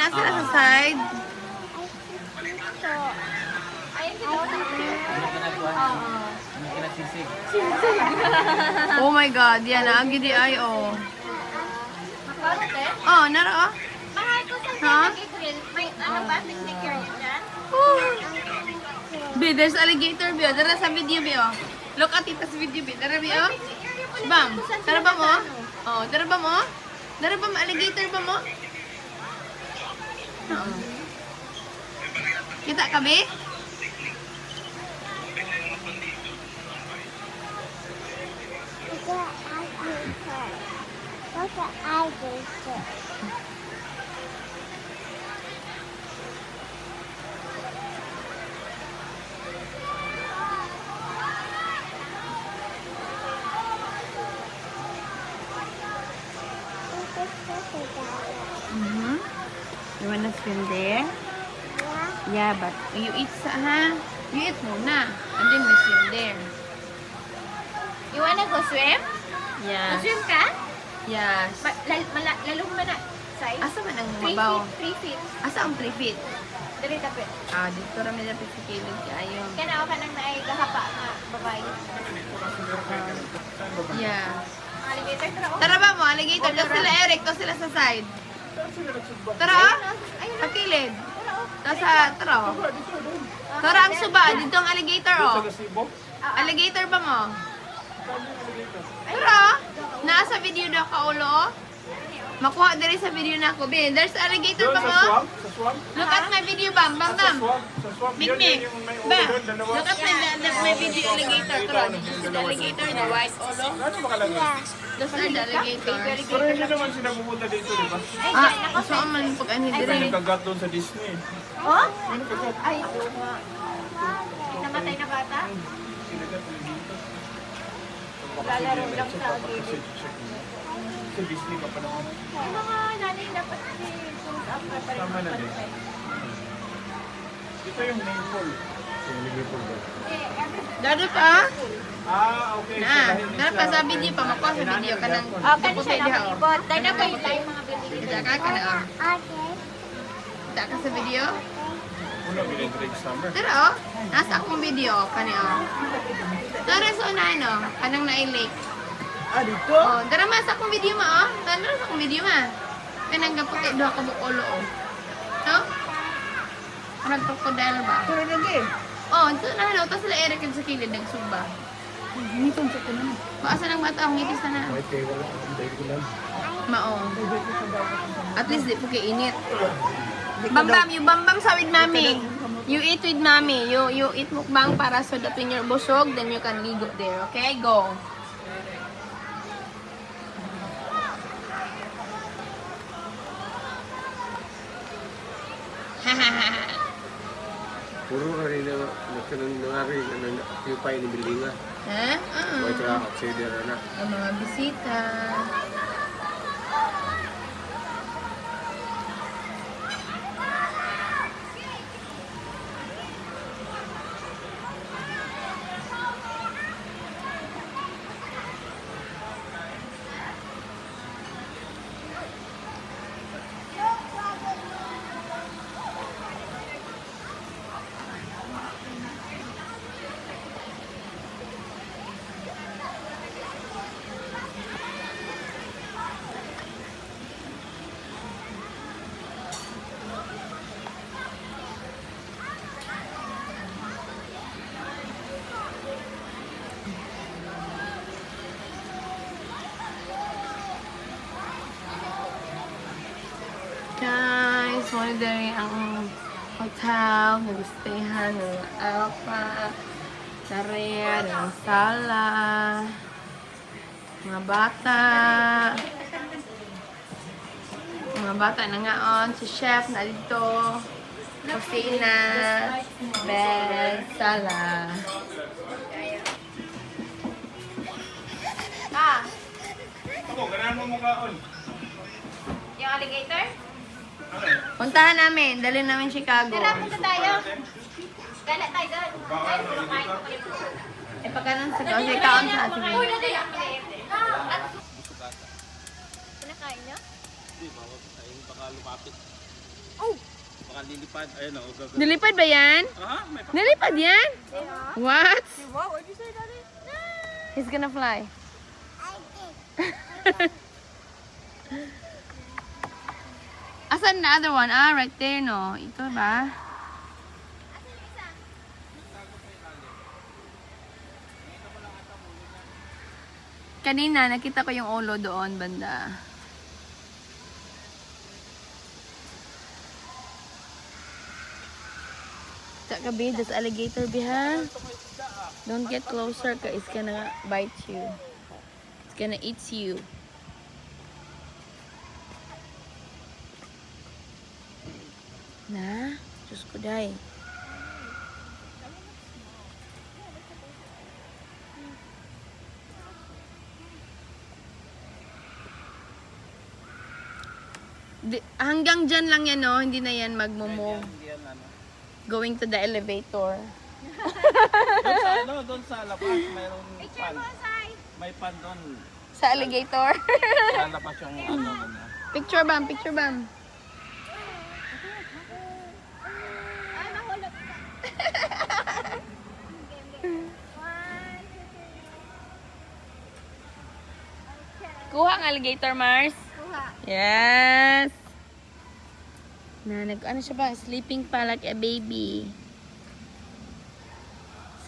na sila sa side. Oh my God, yan na. Gidi ay, oh. Oh, nara, oh. Mahal ko sa Ha? April. May ano ba? Picnic area dyan? Be, there's alligator, Be. Dara sa video, Be, oh. Look at it sa video, Be. Dara, Be, oh. Bam. Dara ba mo? Oh, dara ba mo? Dara ba mo? Alligator ba mo? Oo. Kita ka, Be? Look at alligator. Mm-hmm. You wanna swim there? Yeah, but you eat ha? You eat muna. And then we swim there. You wanna go swim? Yes. Swim ka? Yes. Lalong mo na. Size? Asa man ang 3 mabaw? feet. 3 feet. Asa ang 3 feet? Dali tapit. Ah, dito rami dapat sa kilid kayo. Kaya na ako ka nang naigahapa nga babae. Yeah. Alligator, tara o. Tara ba mo, alligator? Doon sila Eric, doon sila sa side. Tara, oh. Sa kilid. Tara, oh. Tara ang suba, dito ang alligator, oh. Alligator ba mo? Tara, oh. Nasa video na ka, ulo, oh. Makuha diri sa video na ako. Bin, there's alligator ba mo? Look at my video, Bam. Bam, Bam. Big. Bam. Look at my video alligator. Tara, this is the alligator, the white ulo. Those are the alligator. Pero hindi naman sila pumunta dito, di ba? Ah, so man pag ani Kasi diri. nagkagat doon sa Disney. Oh? Ay, ito nga. Namatay na bata? Lalaro lang sa gilid. Sa Disney ka pa naman. Yung mga nanay dapat si food up pa rin. Tama na din. Ito yung maple. Yung maple ba? Dado pa? Ah, okay. Na, dado pa sa video pa makuha sa video ka nang Oh, kani siya diha. nakikibot. Dahil na pa yung mga bibili. Kita ka kana. Okay. Kita ka sa video. Wala, binitrig summer. Pero oh, nasa akong video kani oh. Dara sa una no, kanang na-lake. Ah, dito? Oh, dara mas akong video ma oh. Dara sa akong video ma. Kanang gaputi duha ka bukolo oh. No? Kanang crocodile ba? Pero lagi. Oh, ito na ano, tapos sila Eric sa kilid nagsuba. Hinitong sa kunan. Paasa ng bata ang ngipis na na. Wait, kaya wala akong dahil ko lang. Mao. At least di po kay init. Bambam, you bambam sa with mommy. You eat with mommy. You eat mukbang para so that when you're busog, then you can ligo there. Okay? Go. Puro rin na nangyari yung pa ni Bilinga. Ha? Kaya siya outsider na. Ang mga bisita. Guys, wala dali ang hotel, nag-stayhan ng Alpha, Tarea, ng Sala, mga bata na nga on, si chef na dito, kusina, bed, sala. Ah, Ako, ganahan mo mukhaon. yung alligator? Puntahan namin, dalhin namin Chicago. Tara, punta tayo. Gala tayo doon. Ay, kumakain ko ulit. Eh, pagkanan sa kasi kaon sa atin. Uy, dali ang Kinakain niyo? Hindi, baka baka lumapit. Baka lilipad. Ayun o. Nilipad ba yan? May Nilipad yan? What? Wow, what did you say, Daddy? He's gonna fly. Asan the other one? Ah, right there, no? Ito ba? Kanina, nakita ko yung ulo doon, banda. Kakabi, there's alligator behind. Don't get closer, cause it's gonna bite you. It's gonna eat you. Na, Diyos ko day. Hanggang dyan lang yan, no? Hindi na yan magmo-move. Going to the elevator. Doon sa labas, mayroong pan. May pan doon. Sa alligator. Sa labas yung ano. Picture bam, picture bam. Ay, mahulog ka. Kuha ang alligator, Mars. Kuha. Yes. Ano siya ba? Sleeping pa like a baby.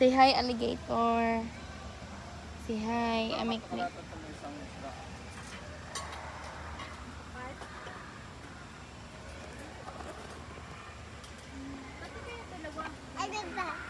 Say hi, alligator. Say hi, amikmik.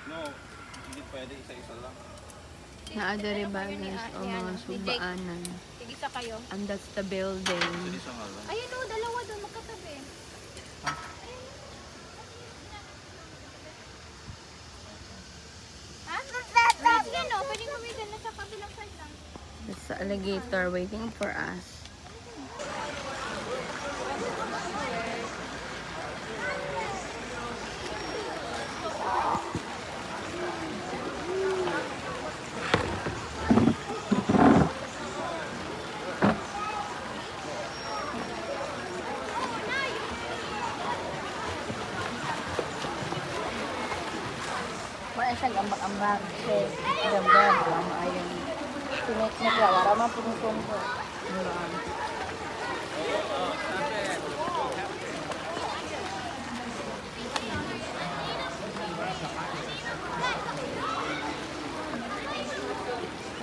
No, hindi pwede isa-isa lang. Naadari ba guys? O mga subaanan. Tig-isa kayo. And that's the building. Isa nga lang. Ayun o, dalawa doon, magkatabi. Ha? Sige no, pwedeng humigan na sa kabilang side lang. That's the alligator waiting for us. Wala siya gambak-ambak. Kasi gambak, wala maayang. Tinik-nik lang, wala man pinutong ko.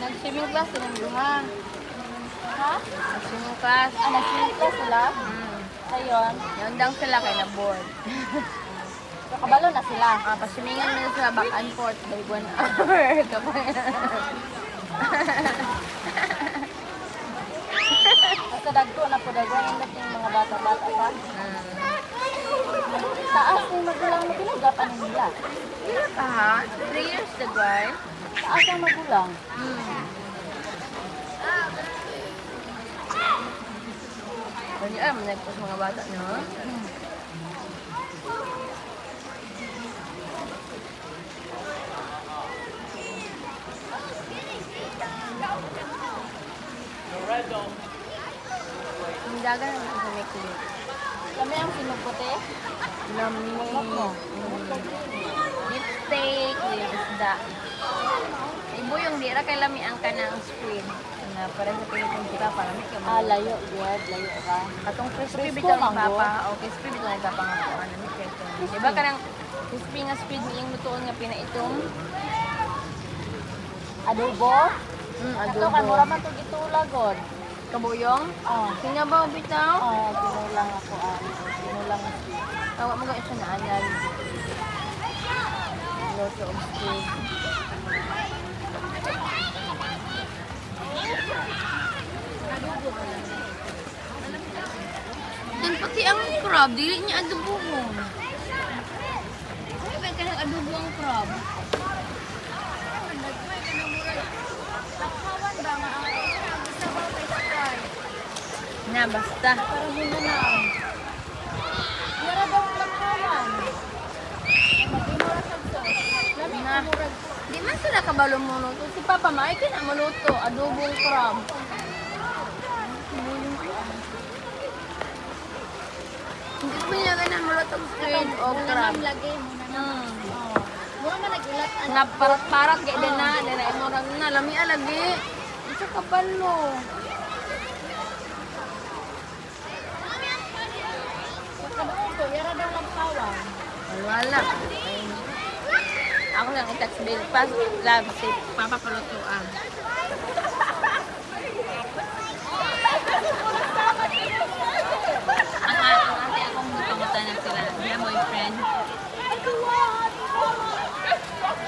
Nag-swimming class sila ng duha. Ha? Nag-swimming class. Ah, nag-swimming class sila? Ayun. Yundang sila kay na-board. So, kabalo na sila. Ah, paswimingan na sila back and forth. By 1 hour. Basta dagko na po dagwan yung mga bata-bata pa. Taas yung magulang na pinagapan nila. Iya pa ha? 3 years the guy. Taas ang magulang. Bani alam, nagpos mga bata, no? Ang dagan ang sa may kulit. Kami ang sinuputi. Lami. Beef steak, with isda. Ibo yung dira kay lami ang kanang squid. Na para sa Pilipinas kita para may Ah, layo, Diyad. Layo ka. Atong crispy Crispy bitaw lang, ni Papa. O crispy bitaw ni Papa nga po. Ano ni Keto. Diba kanang crispy nga squid niyang lutuon nga pinaitong? Adobo? Ato kan, mura Adobo. man ito gitulagod. Kabuyong? Ah. Sinabaw bitaw? Pinulang ako. Pinulang ako. Tawa mo siya na anal. Loto of squid. Dan pati ang crab, dili niya adobo mo. Ay, ba ka ng adobo ang crab? Kawan ba nga ang gusto ba may sakay? Na, basta. Para muna na. Yara bang lakawan? Magimura sa sauce. Lami Na. murag. Di man sila kabalo mo luto. Si Papa, maikin na maluto. Adobong crab. Hindi ko niya ganun maluto Sunscreen o crab. lagi mo na. Mura man nagulat. Nga parat-parat kay din na. Dina mo rang na. Lami alagi. Isa kabalo. Kadoon ko, yara daw magpawang. Wala. Ako lang i-text bill. Pas, love, si Papa Palutuan. Ang ate akong pangutanag sila. Niya boyfriend.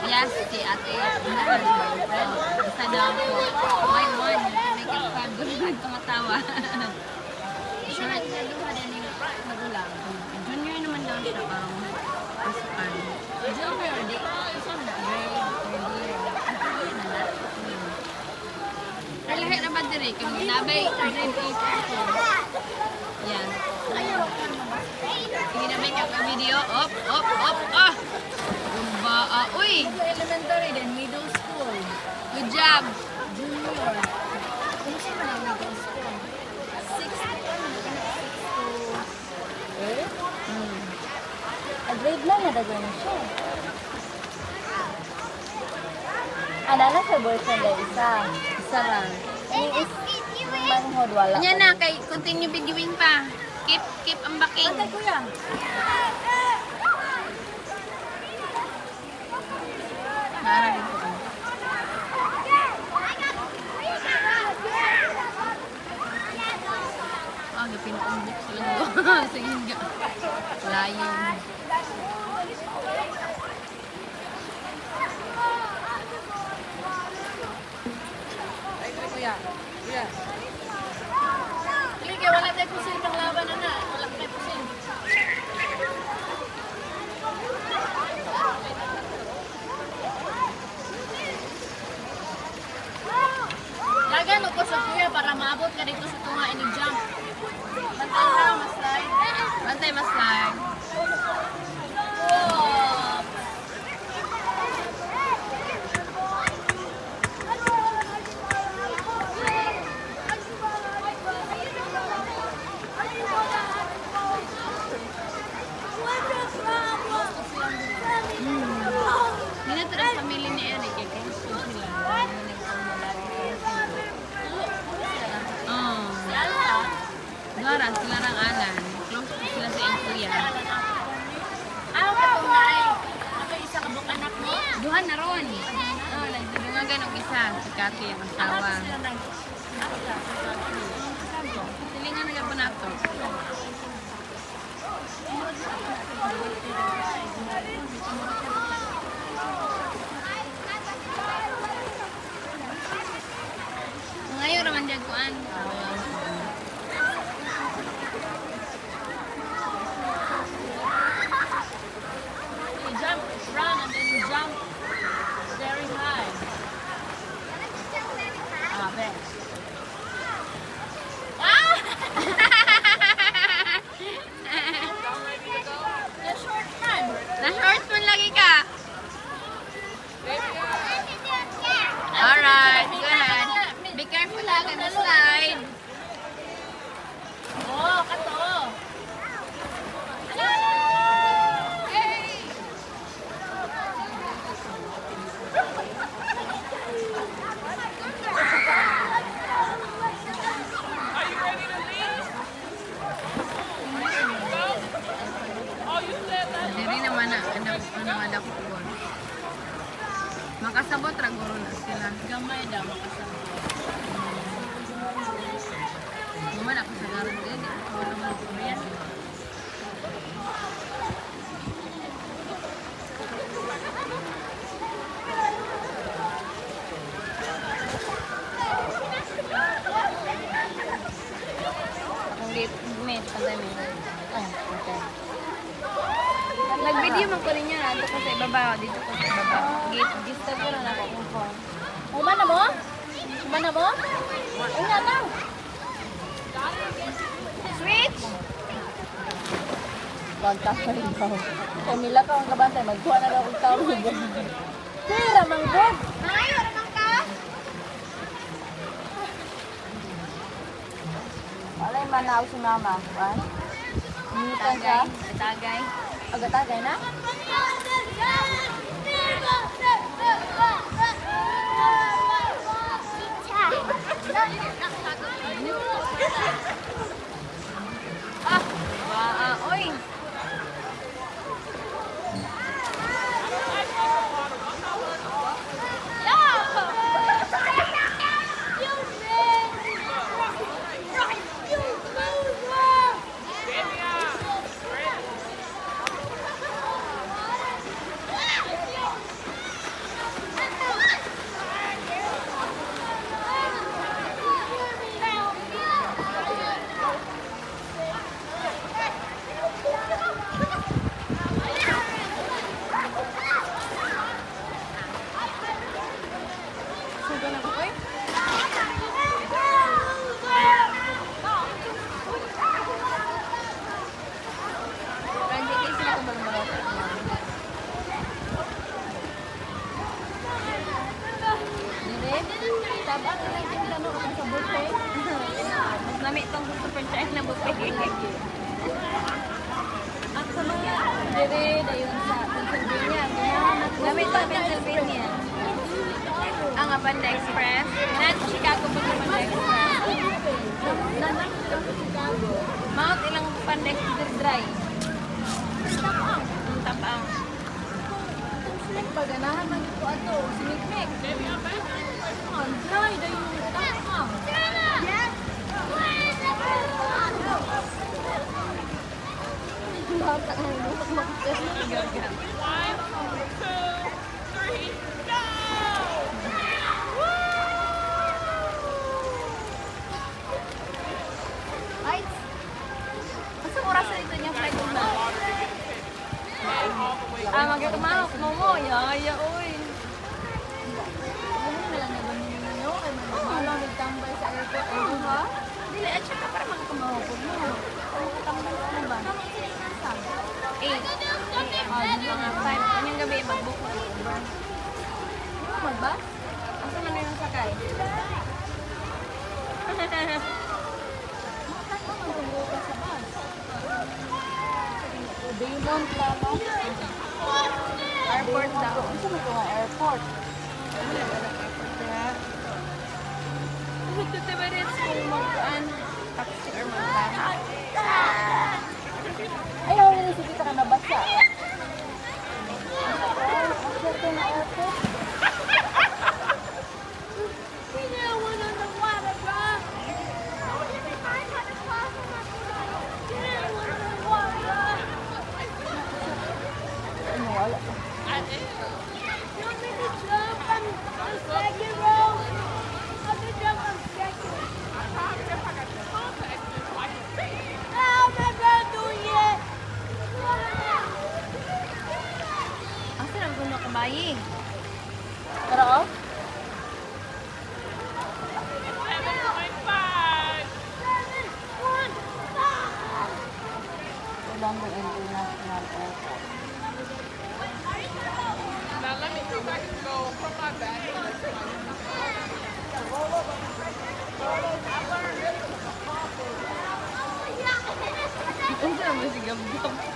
Yes, si ate. Boyfriend. Isa daw po. Why one? Make it fun. Gulat tumatawa. Short. Magulang. Junior naman daw siya. Parang pasukan. Junior, di. Isa na. Ay, lahat na ba diri? Kung nabay, grade 8 ako. Yan. Sige na make up a video. Op, op, op, ah! Gumba, uy! Elementary then middle school. Good job! Junior. Kung siya man ang middle school. 6 grade lang na dagay na siya. Ada na sa boyfriend na isa. Isa lang. Yung manhod wala. Yan na, kay continue videoing pa. Keep unbacking. Ate kuya. Nara din po. Ah, gapin ang book sila doon. Sige nga. Layo. Ay, kuya. Kuya. Sige, kaya wala tayo pusil pang laban na na. Wala tayo pusil. Lagan mo ko sa kuya para maabot ka dito sa tunga ini jump. Bantay lang, mas slide. Bantay mas lang. Wow. Ginatira sa family ni Eric. Kaya close po sila. Oo. Gara, sila rang alan. Close po sila sa iyong kuya. Ako katungay. Ako isa ka buk anak mo. Duhan na ron. Oo, nagdudungagan ng isa. Si Kati, ang asawa. Sila nag... Silingan na po na ito. Ngayon raman dyan kuan. You jump, run, and then you jump very high. Ah, bet. The short run. Na-short mo lagi ka. Alright, go ahead. Be careful lagi na slide. Oh, kato. Diri naman na anak ko. Makasabot ra guro na sila. Gamay daw makasama. Naman ako sa garan din. Wala man ko riyan. Akong mate pandemic. Oh, okay. Nag-video man ko niya na ko sa ibaba, dito ko sa ibaba. Gista ko na ako kung phone. Uma na mo? Uma na mo? Una na. Switch! Kontak pa rin daw. Kamila ka ang kabantay, magkuha na daw ang tawag. Pira, manggod. Ay, wala man ka? Wala yung manaw si mama. Tagay. Tagay. Agatagay na? Oy. Sabat na lang yung tanong ako sa buffet. Mas nami itong super chai na buffet. At sa mga dire dayon sa Pennsylvania. Gamit sa Pennsylvania. Ang Panda Express. Nan Chicago po sa Panda Express. Nanak sa Chicago. Mount ilang Panda Express dry. Ang tapang. Slik paganahan man ito ato. Sinikmek. Ang dry dayon yung tapang. Bata ang lutok makikita. Ay! Asang oras na ito niya flight mo na? Magkakamahok mo mo. Yaya, oy. Ano na lang naman ninyo? Kaya magmamalang nagtambay sa airport. Ano ha? Dili, at saka para magkakamahok mo. Tambay ka na ba? 8. Mga 5. Kanyang gabi, mag-book mo. Magbas? Asa man yung sakay? Daymond lalo. Airport daw. Ano mo ito airport? Ito ba rin kung mag-an taxi or mag-bus? Ayaw rin si kita ka nabasa. Ang swerte na airport. Ano, wala. Asa na gusto kabayi? Tara, oh. Colombo International Airport. Asa na mo si Gab-Gab?